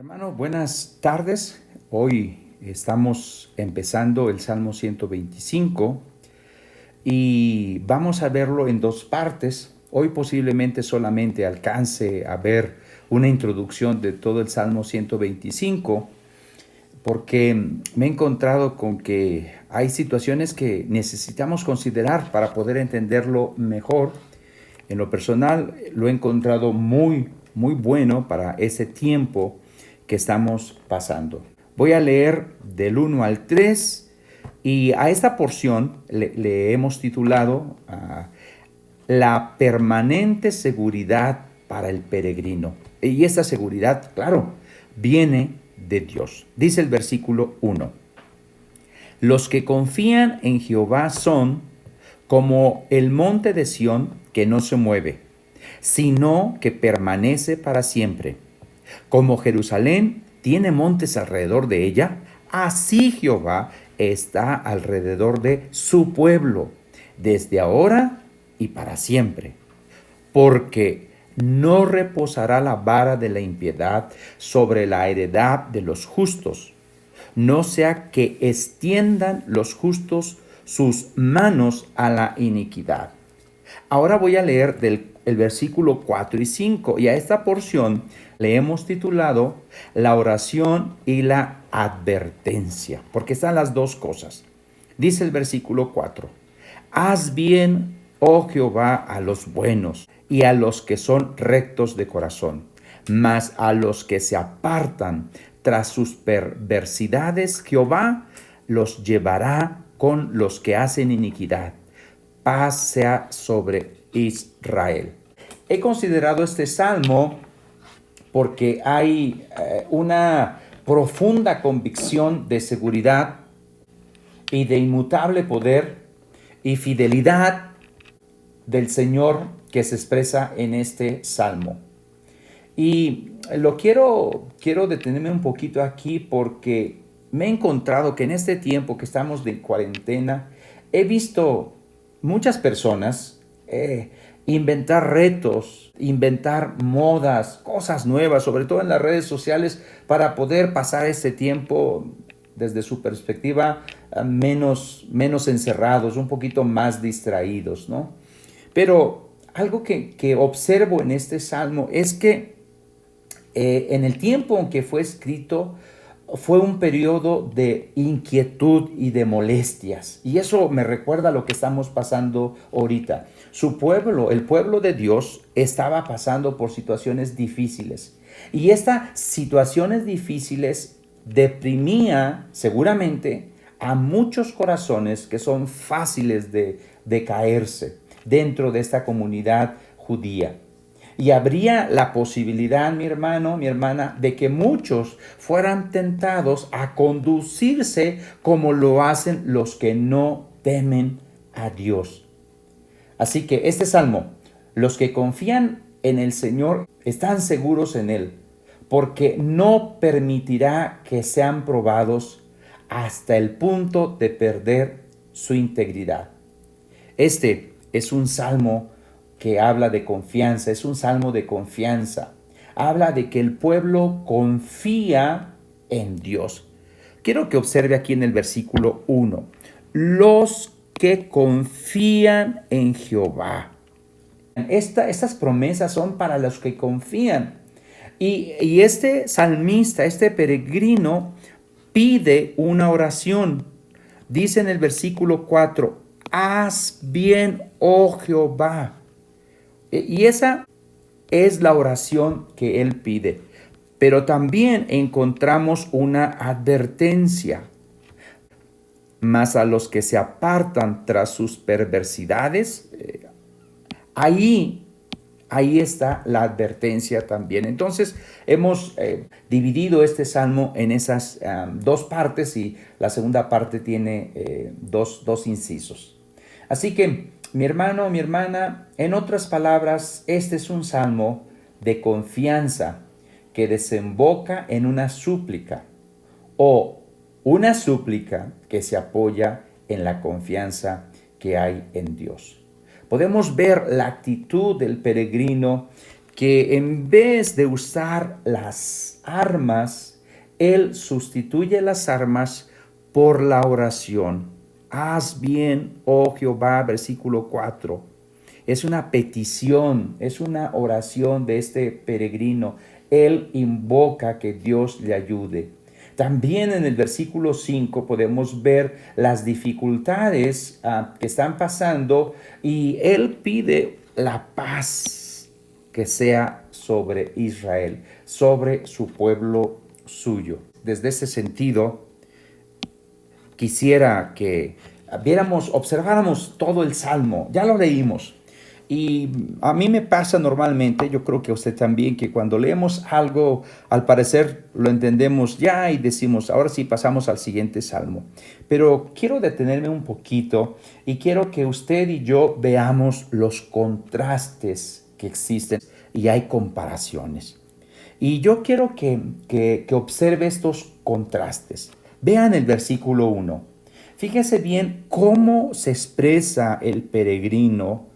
Hermano, buenas tardes. Hoy estamos empezando el Salmo 125 y vamos a verlo en dos partes. Hoy posiblemente solamente alcance a ver una introducción de todo el Salmo 125 porque me he encontrado con que hay situaciones que necesitamos considerar para poder entenderlo mejor. En lo personal lo he encontrado muy bueno para ese tiempo que estamos pasando. Voy a leer del 1 al 3 y a esta porción le hemos titulado La permanente seguridad para el peregrino. Y esta seguridad, claro, viene de Dios. Dice el versículo 1. Los que confían en Jehová son como el monte de Sión que no se mueve, sino que permanece para siempre. Como Jerusalén tiene montes alrededor de ella, así Jehová está alrededor de su pueblo, desde ahora y para siempre. Porque no reposará la vara de la impiedad sobre la heredad de los justos, no sea que extiendan los justos sus manos a la iniquidad. Ahora voy a leer el versículo 4 y 5 y a esta porción le hemos titulado la oración y la advertencia, porque están las dos cosas. Dice el versículo 4, haz bien, oh Jehová, a los buenos y a los que son rectos de corazón, mas a los que se apartan tras sus perversidades, Jehová los llevará con los que hacen iniquidad. Paz sea sobre Israel. He considerado este salmo porque hay una profunda convicción de seguridad y de inmutable poder y fidelidad del Señor que se expresa en este salmo. Y quiero detenerme un poquito aquí porque me he encontrado que en este tiempo que estamos de cuarentena, he visto muchas personas inventar retos, inventar modas, cosas nuevas, sobre todo en las redes sociales, para poder pasar este tiempo desde su perspectiva menos encerrados, un poquito más distraídos, ¿no? Pero algo que observo en este salmo es que en el tiempo en que fue escrito, fue un periodo de inquietud y de molestias. Y eso me recuerda a lo que estamos pasando ahorita. Su pueblo, el pueblo de Dios, estaba pasando por situaciones difíciles. Y estas situaciones difíciles deprimía seguramente a muchos corazones que son fáciles de caerse dentro de esta comunidad judía. Y habría la posibilidad, mi hermano, mi hermana, de que muchos fueran tentados a conducirse como lo hacen los que no temen a Dios. Así que este salmo, los que confían en el Señor están seguros en Él, porque no permitirá que sean probados hasta el punto de perder su integridad. Este es un salmo que habla de confianza, es un salmo de confianza. Habla de que el pueblo confía en Dios. Quiero que observe aquí en el versículo 1. Los que confían en Jehová. Estas promesas son para los que confían. Y este salmista, este peregrino, pide una oración. Dice en el versículo 4, haz bien, oh Jehová. Y esa es la oración que él pide. Pero también encontramos una advertencia. Mas a los que se apartan tras sus perversidades, ahí está la advertencia también. Entonces hemos dividido este salmo en esas dos partes y la segunda parte tiene dos incisos. Así que, mi hermano, mi hermana, en otras palabras, este es un salmo de confianza que desemboca en una súplica o una súplica que se apoya en la confianza que hay en Dios. Podemos ver la actitud del peregrino que en vez de usar las armas, Él sustituye las armas por la oración. Haz bien, oh Jehová, versículo 4. Es una petición, es una oración de este peregrino. Él invoca que Dios le ayude. También en el versículo 5 podemos ver las dificultades que están pasando y él pide la paz que sea sobre Israel, sobre su pueblo suyo. Desde ese sentido, quisiera que observáramos todo el Salmo. Ya lo leímos. Y a mí me pasa normalmente, yo creo que a usted también, que cuando leemos algo, al parecer lo entendemos ya y decimos, ahora sí pasamos al siguiente salmo. Pero quiero detenerme un poquito y quiero que usted y yo veamos los contrastes que existen y hay comparaciones. Y yo quiero que observe estos contrastes. Vean el versículo 1. Fíjese bien cómo se expresa el peregrino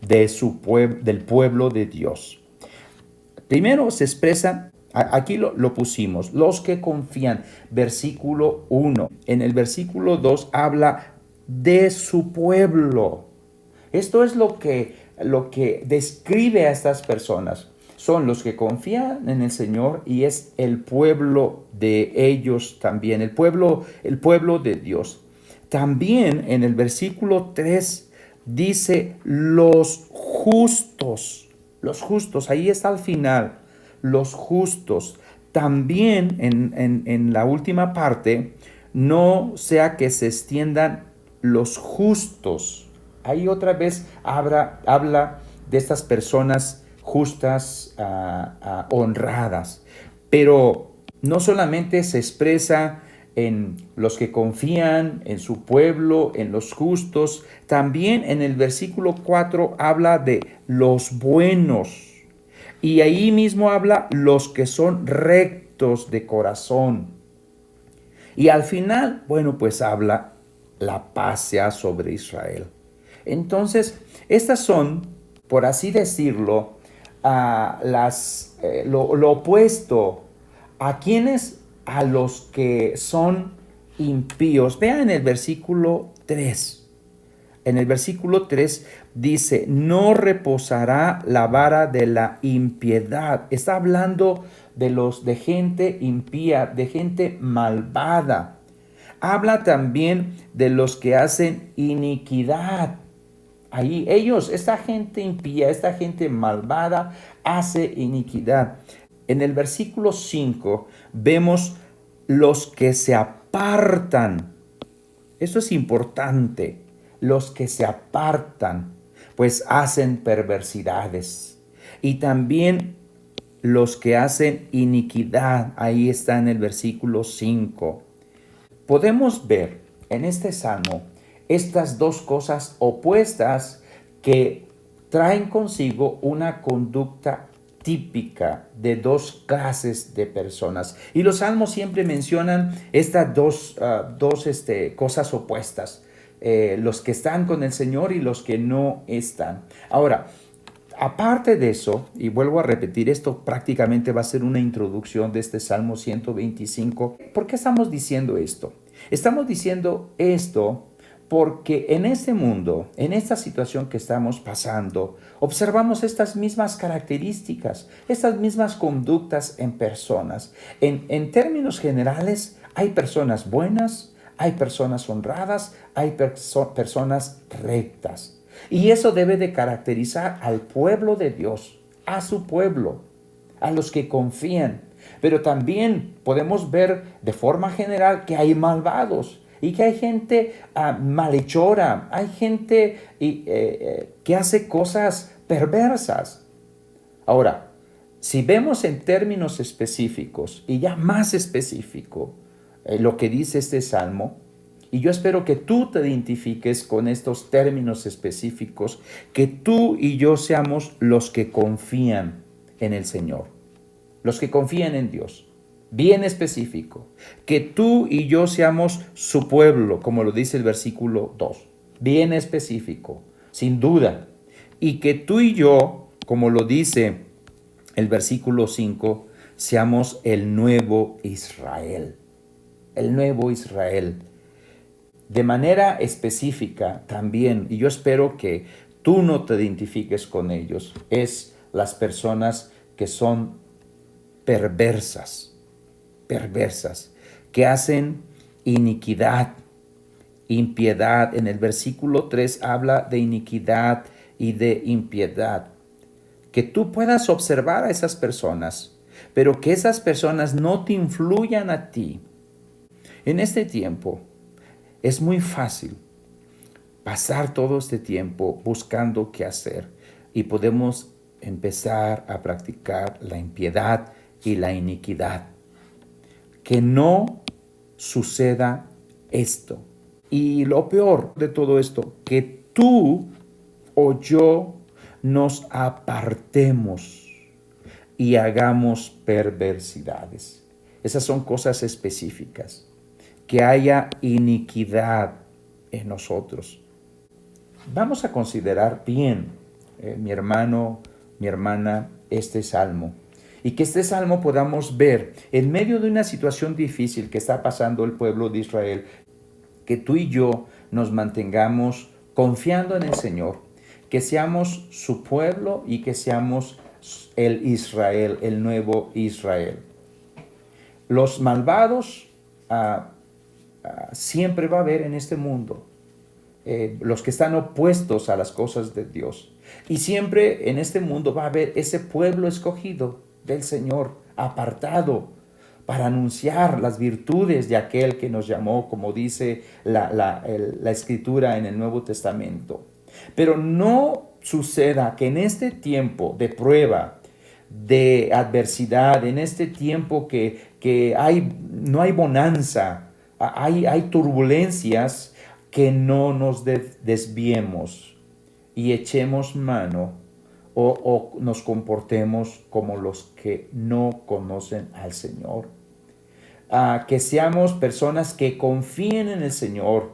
del pueblo de Dios. Primero se expresa, aquí lo pusimos, los que confían, versículo 1. En el versículo 2 habla de su pueblo. Esto es lo que describe a estas personas. Son los que confían en el Señor y es el pueblo de ellos también, el pueblo de Dios. También en el versículo 3 dice los justos, ahí está al final, los justos. También en la última parte, no sea que se extiendan los justos. Ahí otra vez habla de estas personas justas, honradas, pero no solamente se expresa en los que confían en su pueblo, en los justos. También en el versículo 4 habla de los buenos. Y ahí mismo habla los que son rectos de corazón. Y al final, bueno, pues habla la paz sea sobre Israel. Entonces, estas son, por así decirlo, lo opuesto a quienes a los que son impíos. Vean en el versículo 3. En el versículo 3 dice, no reposará la vara de la impiedad. Está hablando de gente impía, de gente malvada. Habla también de los que hacen iniquidad. Ahí esta gente impía, esta gente malvada hace iniquidad. En el versículo 5 vemos los que se apartan. Eso es importante. Los que se apartan, pues hacen perversidades. Y también los que hacen iniquidad. Ahí está en el versículo 5. Podemos ver en este salmo estas dos cosas opuestas que traen consigo una conducta típica de dos clases de personas. Y los salmos siempre mencionan estas dos cosas opuestas. Los que están con el Señor y los que no están. Ahora, aparte de eso, y vuelvo a repetir, esto prácticamente va a ser una introducción de este Salmo 125. ¿Por qué estamos diciendo esto? Estamos diciendo esto porque en este mundo, en esta situación que estamos pasando, observamos estas mismas características, estas mismas conductas en personas. En términos generales, hay personas buenas, hay personas honradas, hay personas rectas. Y eso debe de caracterizar al pueblo de Dios, a su pueblo, a los que confían. Pero también podemos ver de forma general que hay malvados y que hay gente malhechora, hay gente que hace cosas perversas. Ahora, si vemos en términos específicos y ya más específico lo que dice este salmo, y yo espero que tú te identifiques con estos términos específicos, que tú y yo seamos los que confían en el Señor, los que confían en Dios. Bien específico, que tú y yo seamos su pueblo, como lo dice el versículo 2. Bien específico, sin duda. Y que tú y yo, como lo dice el versículo 5, seamos el nuevo Israel. El nuevo Israel. De manera específica también, y yo espero que tú no te identifiques con ellos, es las personas que son perversas, que hacen iniquidad, impiedad. En el versículo 3 habla de iniquidad y de impiedad. Que tú puedas observar a esas personas, pero que esas personas no te influyan a ti. En este tiempo es muy fácil pasar todo este tiempo buscando qué hacer y podemos empezar a practicar la impiedad y la iniquidad. Que no suceda esto. Y lo peor de todo esto, que tú o yo nos apartemos y hagamos perversidades. Esas son cosas específicas. Que haya iniquidad en nosotros. Vamos a considerar bien, mi hermano, mi hermana, este salmo. Y que este salmo podamos ver en medio de una situación difícil que está pasando el pueblo de Israel, que tú y yo nos mantengamos confiando en el Señor, que seamos su pueblo y que seamos el Israel, el nuevo Israel. Los malvados siempre va a haber en este mundo, los que están opuestos a las cosas de Dios. Y siempre en este mundo va a haber ese pueblo escogido del Señor, apartado para anunciar las virtudes de aquel que nos llamó, como dice la Escritura en el Nuevo Testamento. Pero no suceda que en este tiempo de prueba, de adversidad, en este tiempo que no hay bonanza, hay turbulencias, que no nos desviemos y echemos mano o nos comportemos como los que no conocen al Señor. Que seamos personas que confíen en el Señor,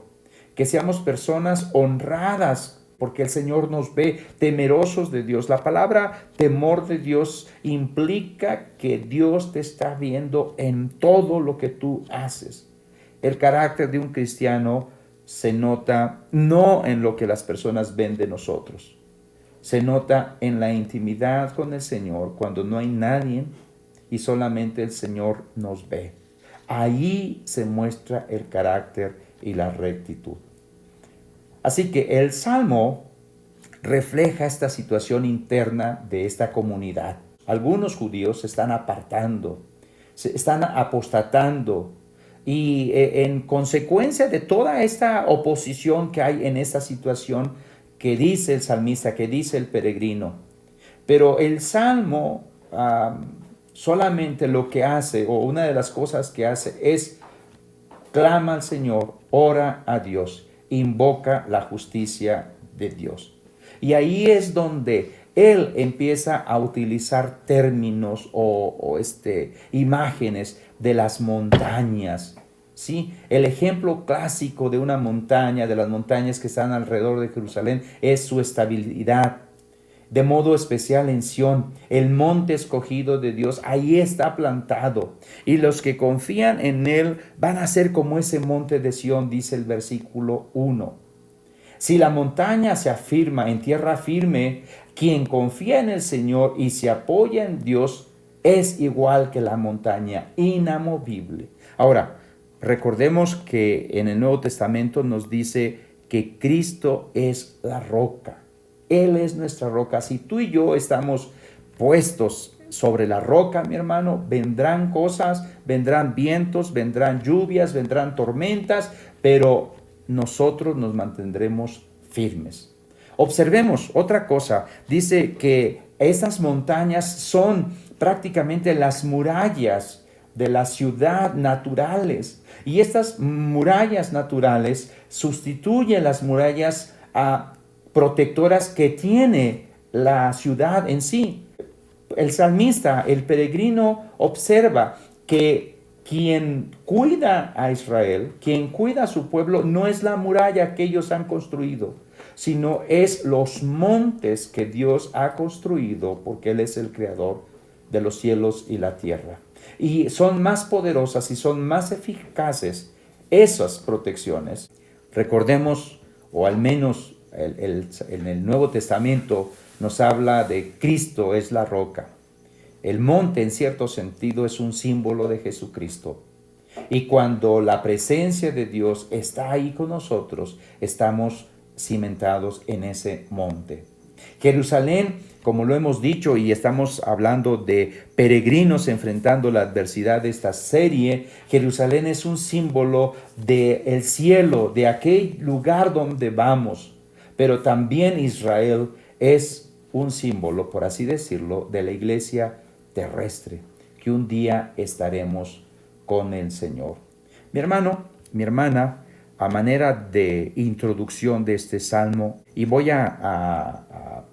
que seamos personas honradas, porque el Señor nos ve temerosos de Dios. La palabra temor de Dios implica que Dios te está viendo en todo lo que tú haces. El carácter de un cristiano se nota no en lo que las personas ven de nosotros, se nota en la intimidad con el Señor, cuando no hay nadie y solamente el Señor nos ve. Ahí se muestra el carácter y la rectitud. Así que el Salmo refleja esta situación interna de esta comunidad. Algunos judíos se están apartando, se están apostatando, y en consecuencia de toda esta oposición que hay en esta situación que dice el salmista, que dice el peregrino. Pero el Salmo solamente lo que hace, o una de las cosas que hace, es clama al Señor, ora a Dios, invoca la justicia de Dios. Y ahí es donde él empieza a utilizar términos o imágenes de las montañas. ¿Sí? El ejemplo clásico de una montaña, de las montañas que están alrededor de Jerusalén, es su estabilidad. De modo especial en Sión, el monte escogido de Dios, ahí está plantado. Y los que confían en él van a ser como ese monte de Sión, dice el versículo 1. Si la montaña se afirma en tierra firme, quien confía en el Señor y se apoya en Dios es igual que la montaña, inamovible. Ahora, recordemos que en el Nuevo Testamento nos dice que Cristo es la roca. Él es nuestra roca. Si tú y yo estamos puestos sobre la roca, mi hermano, vendrán cosas, vendrán vientos, vendrán lluvias, vendrán tormentas, pero nosotros nos mantendremos firmes. Observemos otra cosa. Dice que esas montañas son prácticamente las murallas de la ciudad naturales. Y estas murallas naturales sustituyen las murallas protectoras que tiene la ciudad en sí. El salmista, el peregrino, observa que quien cuida a Israel, quien cuida a su pueblo, no es la muralla que ellos han construido, sino es los montes que Dios ha construido, porque Él es el creador de los cielos y la tierra. Y son más poderosas y son más eficaces esas protecciones. Recordemos, o al menos en el Nuevo Testamento nos habla de Cristo es la roca. El monte, en cierto sentido, es un símbolo de Jesucristo. Y cuando la presencia de Dios está ahí con nosotros, estamos cimentados en ese monte. Jerusalén, como lo hemos dicho y estamos hablando de peregrinos enfrentando la adversidad de esta serie, Jerusalén es un símbolo del cielo, de aquel lugar donde vamos. Pero también Israel es un símbolo, por así decirlo, de la iglesia terrestre, que un día estaremos con el Señor. Mi hermano, mi hermana, a manera de introducción de este salmo, y voy a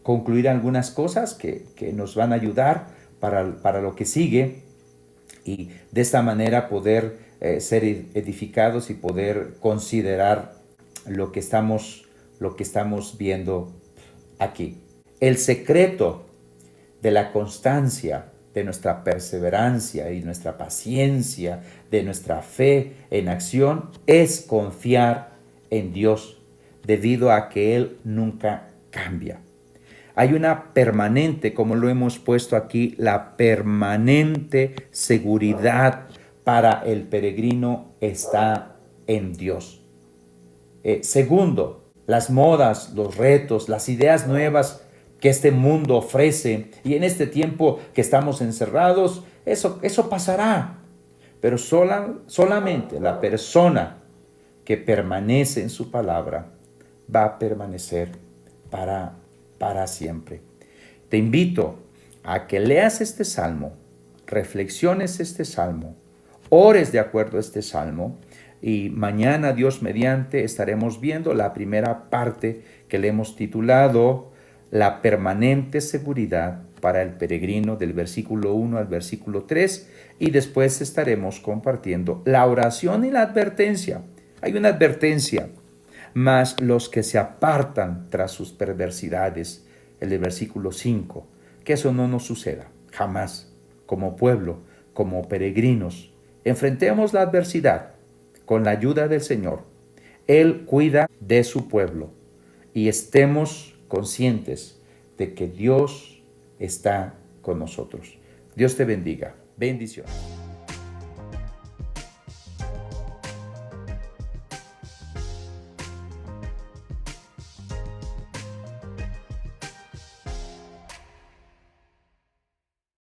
concluir algunas cosas que nos van a ayudar para lo que sigue, y de esta manera poder ser edificados y poder considerar lo que estamos viendo aquí. El secreto de la constancia, de nuestra perseverancia y nuestra paciencia, de nuestra fe en acción, es confiar en Dios, debido a que Él nunca cambia. Hay una permanente, como lo hemos puesto aquí, la permanente seguridad para el peregrino está en Dios. Segundo, las modas, los retos, las ideas nuevas que este mundo ofrece, y en este tiempo que estamos encerrados, eso pasará. Pero solamente la persona que permanece en su palabra va a permanecer para siempre. Te invito a que leas este salmo, reflexiones este salmo, ores de acuerdo a este salmo, y mañana, Dios mediante, estaremos viendo la primera parte que le hemos titulado La permanente seguridad para el peregrino, del versículo 1 al versículo 3, y después estaremos compartiendo la oración y la advertencia. Hay una advertencia: mas los que se apartan tras sus perversidades, el del versículo 5, que eso no nos suceda jamás. Como pueblo, como peregrinos, enfrentemos la adversidad con la ayuda del Señor. Él cuida de su pueblo, y estemos conscientes de que Dios está con nosotros. Dios te bendiga. Bendiciones.